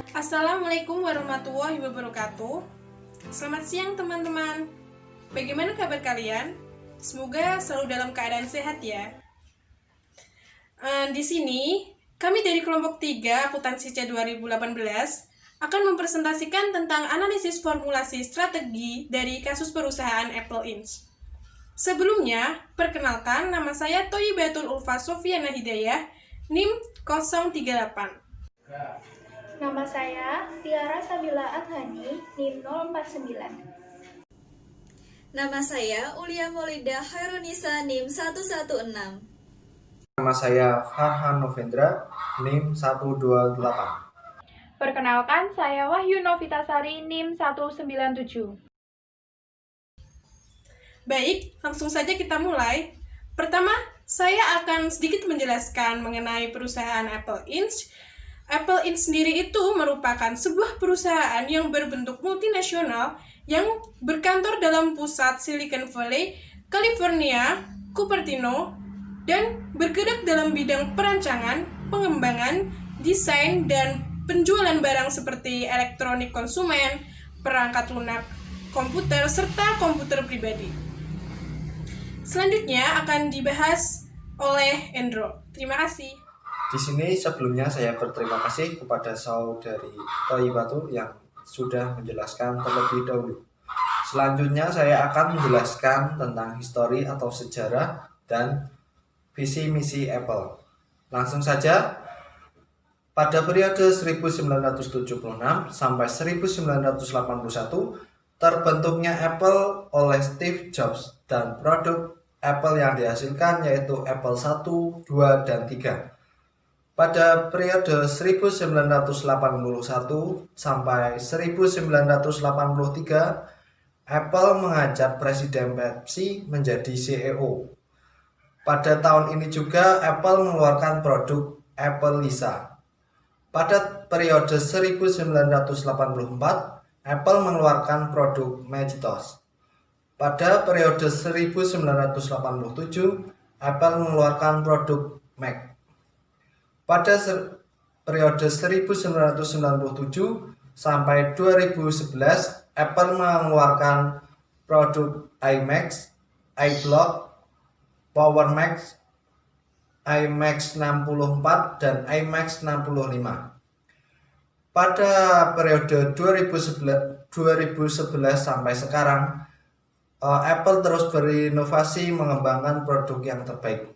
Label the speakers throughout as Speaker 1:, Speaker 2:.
Speaker 1: Assalamualaikum warahmatullahi wabarakatuh. Selamat siang teman-teman. Bagaimana kabar kalian? Semoga selalu dalam keadaan sehat ya. Di sini, kami dari kelompok 3 Akuntansi C 2018 akan mempresentasikan tentang analisis formulasi strategi dari kasus perusahaan Apple Inc. Sebelumnya, perkenalkan nama saya Thayyibatul Ulfa Sofiana Hidayah, NIM 038.
Speaker 2: Nama saya Tiara Sabila Adhani, NIM 049.
Speaker 3: Nama saya Ulia Maulida Khairunisa, NIM 116.
Speaker 4: Nama saya Farhan Novendra, NIM 128.
Speaker 2: Perkenalkan, saya Wahyu Novitasari, NIM 197.
Speaker 1: Baik, langsung saja kita mulai. Pertama, saya akan sedikit menjelaskan mengenai perusahaan Apple Inc. Apple Inc. sendiri itu merupakan sebuah perusahaan yang berbentuk multinasional yang berkantor dalam pusat Silicon Valley, California, Cupertino, dan bergerak dalam bidang perancangan, pengembangan, desain, dan penjualan barang seperti elektronik konsumen, perangkat lunak komputer, serta komputer pribadi. Selanjutnya akan dibahas oleh Endro. Terima kasih.
Speaker 4: Di sini sebelumnya saya berterima kasih kepada saudari Thayyibatul yang sudah menjelaskan terlebih dahulu. Selanjutnya saya akan menjelaskan tentang histori atau sejarah dan visi misi Apple. Langsung saja, pada periode 1976 sampai 1981 terbentuknya Apple oleh Steve Jobs dan produk Apple yang dihasilkan yaitu Apple 1, 2, dan 3. Pada periode 1981 sampai 1983, Apple mengajak Presiden Pepsi menjadi CEO. Pada tahun ini juga Apple mengeluarkan produk Apple Lisa. Pada periode 1984, Apple mengeluarkan produk Macintosh. Pada periode 1987, Apple mengeluarkan produk Mac. Pada periode 1997 sampai 2011, Apple mengeluarkan produk iMac, iBlock, PowerMac, iMac 64, dan iMac 65. Pada periode 2011 sampai sekarang, Apple terus berinovasi mengembangkan produk yang terbaik.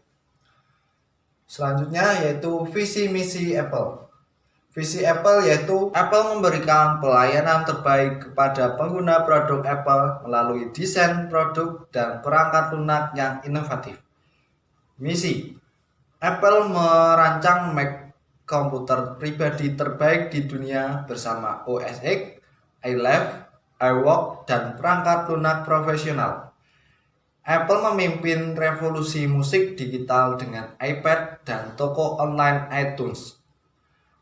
Speaker 4: Selanjutnya yaitu visi misi Apple. Visi Apple yaitu Apple memberikan pelayanan terbaik kepada pengguna produk Apple melalui desain produk dan perangkat lunak yang inovatif. Misi Apple merancang Mac komputer pribadi terbaik di dunia bersama OS X, iLife, iWork, dan perangkat lunak profesional. Apple memimpin revolusi musik digital dengan iPad dan toko online iTunes.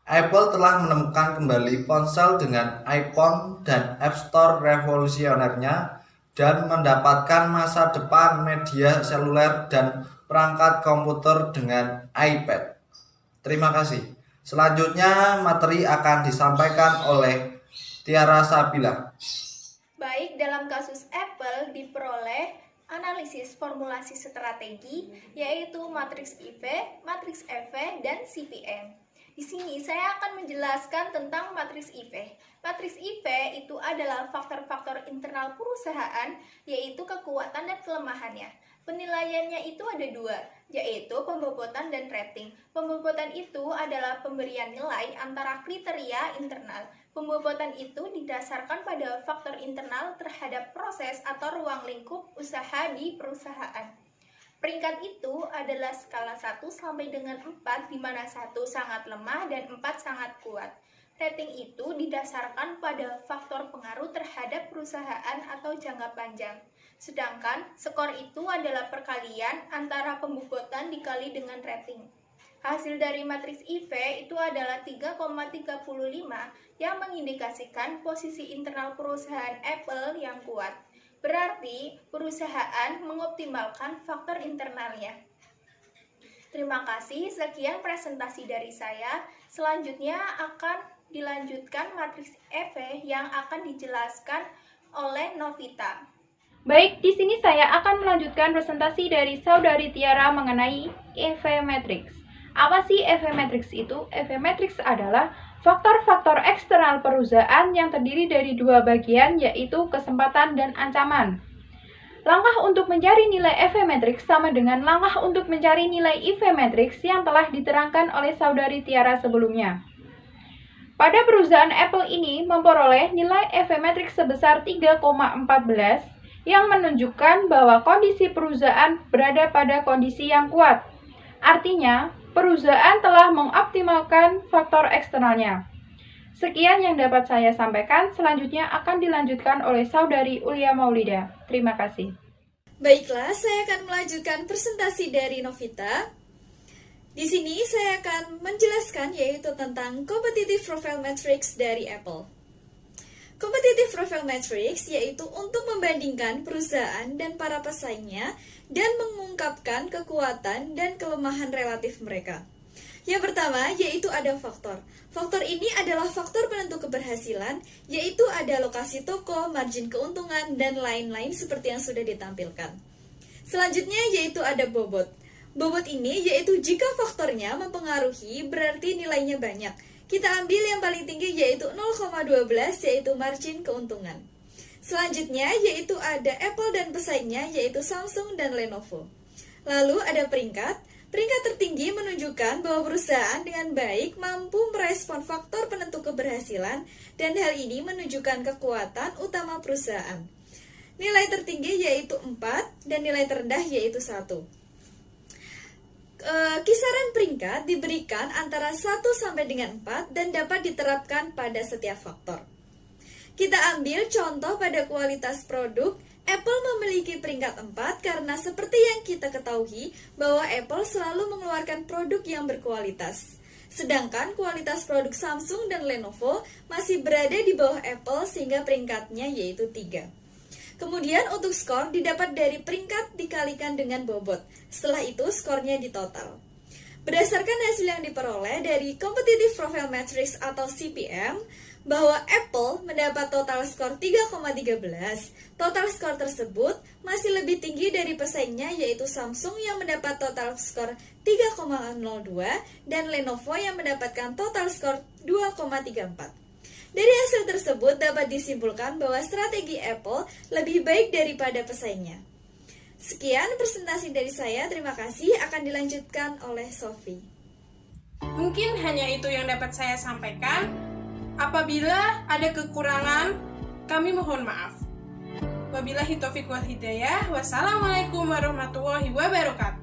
Speaker 4: Apple telah menemukan kembali ponsel dengan iPhone dan App Store revolusionernya dan mendapatkan masa depan media seluler dan perangkat komputer dengan iPad. Terima kasih. Selanjutnya materi akan disampaikan oleh Tiara Sabila.
Speaker 2: Baik, dalam kasus Apple diperoleh analisis formulasi strategi yaitu matriks IV, matriks EV, dan CPM. Di sini saya akan menjelaskan tentang matriks IV. Matriks IV itu adalah faktor-faktor internal perusahaan, yaitu kekuatan dan kelemahannya. Penilaiannya itu ada dua, yaitu pembobotan dan rating. Pembobotan itu adalah pemberian nilai antara kriteria internal. Pembobotan itu didasarkan pada faktor internal terhadap proses atau ruang lingkup usaha di perusahaan. Peringkat itu adalah skala 1 sampai dengan 4, di mana 1 sangat lemah dan 4 sangat kuat. Rating itu didasarkan pada faktor pengaruh terhadap perusahaan atau jangka panjang. Sedangkan skor itu adalah perkalian antara pembobotan dikali dengan rating. Hasil dari matriks IV itu adalah 3,35 yang mengindikasikan posisi internal perusahaan Apple yang kuat. Berarti perusahaan mengoptimalkan faktor internalnya. Terima kasih, sekian presentasi dari saya. Selanjutnya akan dilanjutkan matriks EV yang akan dijelaskan oleh Novita.
Speaker 5: Baik, di sini saya akan melanjutkan presentasi dari Saudari Tiara mengenai EV matrix. Apa sih EV matrix itu? EV matrix adalah faktor-faktor eksternal perusahaan yang terdiri dari dua bagian, yaitu kesempatan dan ancaman. Langkah untuk mencari nilai EV matrix sama dengan langkah untuk mencari nilai EV matrix yang telah diterangkan oleh Saudari Tiara sebelumnya. Pada perusahaan Apple ini memperoleh nilai EV matrix sebesar 3,14 yang menunjukkan bahwa kondisi perusahaan berada pada kondisi yang kuat. Artinya, perusahaan telah mengoptimalkan faktor eksternalnya. Sekian yang dapat saya sampaikan, selanjutnya akan dilanjutkan oleh Saudari Ulia Maulida. Terima kasih.
Speaker 3: Baiklah, saya akan melanjutkan presentasi dari Novita. Di sini saya akan menjelaskan yaitu tentang Competitive Profile Matrix dari Apple. Competitive Profile Matrix yaitu untuk membandingkan perusahaan dan para pesaingnya dan mengungkapkan kekuatan dan kelemahan relatif mereka. Yang pertama yaitu ada faktor. Faktor ini adalah faktor penentu keberhasilan, yaitu ada lokasi toko, margin keuntungan, dan lain-lain seperti yang sudah ditampilkan. Selanjutnya yaitu ada bobot. Bobot ini yaitu jika faktornya mempengaruhi berarti nilainya banyak. Kita ambil yang paling tinggi yaitu 0,12 yaitu margin keuntungan. Selanjutnya yaitu ada Apple dan pesaingnya yaitu Samsung dan Lenovo. Lalu ada peringkat. Peringkat tertinggi menunjukkan bahwa perusahaan dengan baik mampu merespon faktor penentu keberhasilan dan hal ini menunjukkan kekuatan utama perusahaan. Nilai tertinggi yaitu 4 dan nilai terendah yaitu 1. Kisaran peringkat diberikan antara 1 sampai dengan 4 dan dapat diterapkan pada setiap faktor. Kita ambil contoh pada kualitas produk. Apple memiliki peringkat 4 karena seperti yang kita ketahui bahwa Apple selalu mengeluarkan produk yang berkualitas. Sedangkan kualitas produk Samsung dan Lenovo masih berada di bawah Apple sehingga peringkatnya yaitu 3. Kemudian untuk skor didapat dari peringkat dikalikan dengan bobot. Setelah itu skornya ditotal. Berdasarkan hasil yang diperoleh dari Competitive Profile Matrix atau CPM, bahwa Apple mendapat total skor 3,13. Total skor tersebut masih lebih tinggi dari pesaingnya yaitu Samsung yang mendapat total skor 3,02 dan Lenovo yang mendapatkan total skor 2,34. Dari hasil tersebut dapat disimpulkan bahwa strategi Apple lebih baik daripada pesaingnya. Sekian presentasi dari saya, terima kasih. Akan dilanjutkan oleh Sophie.
Speaker 1: Mungkin hanya itu yang dapat saya sampaikan. Apabila ada kekurangan, kami mohon maaf. Wabillahi taufiq wal hidayah. Wassalamualaikum warahmatullahi wabarakatuh.